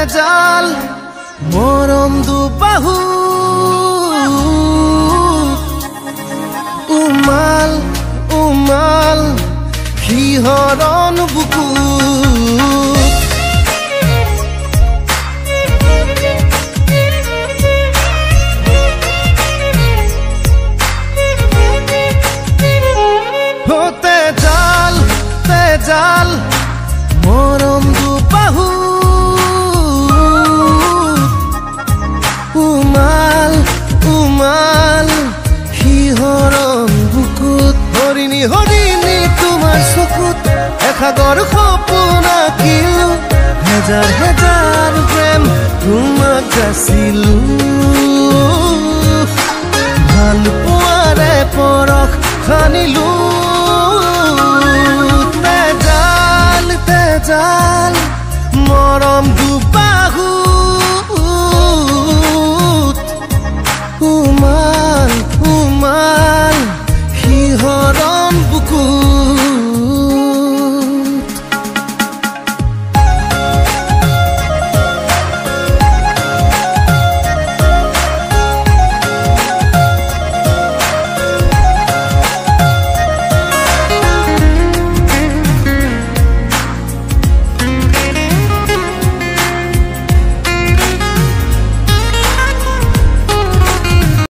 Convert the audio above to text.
তেজাল মৰম দুবাহু উমাল উমাল শিহৰণ বুকু তেজাল মৰম দুবাহু উমাল উমাল শিহৰণ বুকুত হৰিণী হৰিণী তোমাৰ চকুত এসাগৰ সপোন আঁকিলো হেজাৰ হেজাৰ প্ৰেম তোমাক যাচিলো ভাল পোৱাৰে পৰশ সানিলো তেজাল মৰম দুবাহু